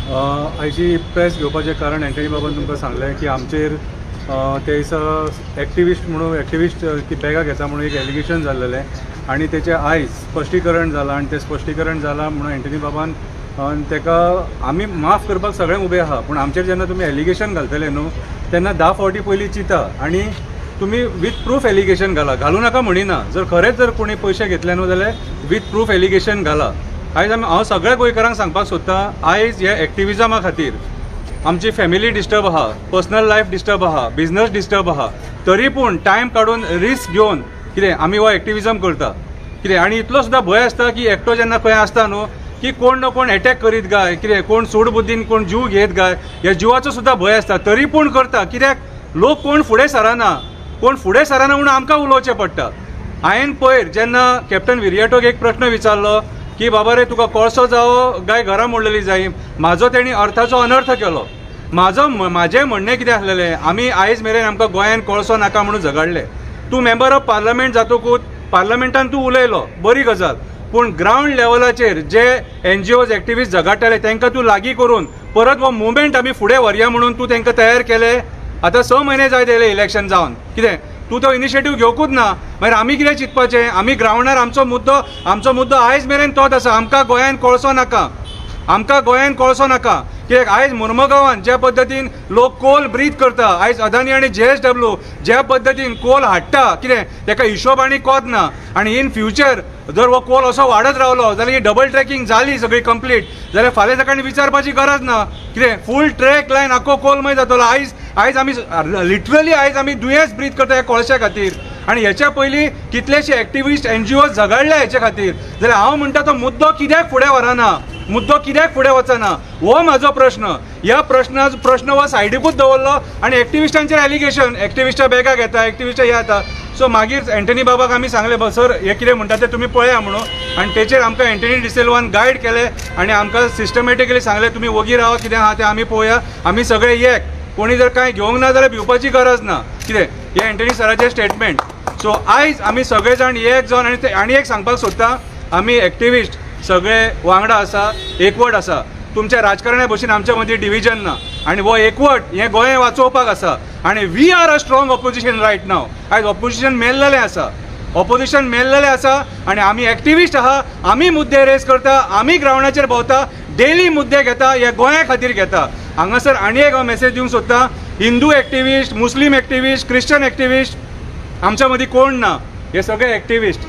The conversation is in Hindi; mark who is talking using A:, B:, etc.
A: आयची प्रेस घेवपाचें कारण एंटनी बाबान तुमकां सांगलें की आमचेर ते दिसा एक्टिविस्ट की बॅगां घेता म्हणून एक एलिगेशन जाल्लेलें आनी तेचें आयज स्पश्टीकरण जालां आनी तें स्पश्टीकरण जालां म्हणून एंटनी बाबान तेका आमी माफ करपाक सगळ्यांक उबे आहा, पूण आमचेर जेन्ना तुमी एलिगेशन घालतले न्हू तेन्ना 10 फावटी पयलीं चिंता आनी तुमी वीथ प्रूफ एलिगेशन घालूं नाका म्हणिना. जर खरेंच जर कोणी पयशे घेतले न्हू जाल्यार वीथ प्रूफ एलिगेशन घाला. आयज हांव सगळ्या गोंयकारांक सांगपाक सोदतां, आयज ह्या एक्टिविजमा खातीर आमची फॅमिली डिस्टर्ब आहा, पर्सनल लायफ डिस्टर्ब आहा, बिजनस डिस्टर्ब आहा, तरी पूण टायम काडून रिस्क घेवन कितें आमी हो एक्टिविजम करता कितें. आनी इतलो सुद्दां भंय आसता की एकटो जेन्ना खंय आसता न्हू की कोण ना कोण एटॅक करीत गाय, कितें कोण सूड बुद्दीन कोण जीव घेत गाय, ह्या जिवाचो सुद्दां भंय आसता, तरी पूण करता. कित्याक लोक कोण फुडें सराना म्हणून आमकां उलोवचें पडटा. हांवें पयर जेन्ना कॅप्टन विरियाटोक एक प्रश्न विचारलो की बाबा रे तुका कोळसो जावो गाय घरा मोडलेली जाय, म्हाजो तेणी अर्थाचो अनर्थ केलो. म्हाजें म्हणणें कितें आसलेलें, आमी आयज मेरेन आमकां गोंयान कोळसो नाका म्हणून झगडले. तूं मेंबर ऑफ पार्लमेंट जातकूच पार्लमेंटान तूं उलयलो, बरी गजाल, पूण ग्रावंड लेवलाचेर जे NGOज एक्टिविस्ट झगडटाले तांकां तूं लागीं करून परत हो मुवमेंट आमी फुडें व्हरया म्हणून तूं तांकां तयार केले. आतां 6 म्हयने जाय येयले इलेक्शन जावन, कितें तूं तो इनिशिएटीव घेवकूच ना. मागीर आमी कितें चिंतपाचें? आमी ग्रावंडार आमचो मुद्दो आयज मेरेन तोच आसा, आमकां गोंयान कोळसो नाका. कित्याक आयज मुर्मगांवान ज्या पद्दतीन लोक कोल ब्रीथ करता, आयज अदानी आनी JSW ज्या पद्दतीन कोल हाडटा, कितें ताका हिशोब आनी कोत ना. आनी इन फ्युचर जर हो कोल असो वाडत रावलो जाल्यार ही डबल ट्रॅकिंग जाली सगळी कंप्लीट जाल्यार फाल्यां ताका विचारपाची गरज ना. कितें फूल ट्रॅक लायन आख्खो कोलमय जातलो. आयज आमी लिटरली आयज दुयेंस ब्रीथ करता ह्या कोळश्या खातीर. आनी हेच्या पयलीं कितलेशे एक्टिविस्ट NGOज झगडले हेचे खातीर. जाल्यार हांव म्हणटा तो मुद्दो कित्याक फुडें व्हरना, मुद्दो कित्याक फुडें वचना, हो म्हाजो प्रश्न. ह्या प्रश्न हो सायडीकूच दवरलो आनी एक्टिविस्टांचेर एलिगेशन, एक्टिविस्टां बॅगां घेता, एक्टिविस्टां हे जाता. सो मागीर एंटनी बाबाक आमी सांगलें सर हे कितें म्हणटा तें तुमी पळया म्हणून. आनी तेचेर आमकां एंटनी डिसिल्वान गायड केलें आनी आमकां सिस्टमॅटिकली सांगलें तुमी वोगी रावा, कितें आहा तें आमी पळोवया. आमी सगळे एक, कोणी जर कांय घेवंक ना जाल्यार भिवपाची गरज ना. कितें हें एंटनी सराचें स्टेटमेंट. सो आयज आमी सगळे जाण एक जावन आनी एक सांगपाक सोदता, आमी एक्टिविस्ट सगळे वांगडा आसा, एकवट आसा. तुमच्या राजकारण्या भशेन आमच्या मदीं डिविजन ना आनी हो एकवट हें गोंय वाचोवपाक आसा. आनी we are a strong opposition right नाव. आयज ऑपोजिशन मेल्लेलें आसा आनी आमी एक्टिविस्ट आहा, आमी मुद्दे रेज करता, आमी ग्रावंडाचेर भोंवता, डेली मुद्दे घेता, हे गोंया खातीर घेता. हांगासर आनी एक मेसेज दिवंक सोदता, Hindu activist, Muslim activist, Christian activist आमच्या मदीं कोण ना, हे सगळे एक्टिविस्ट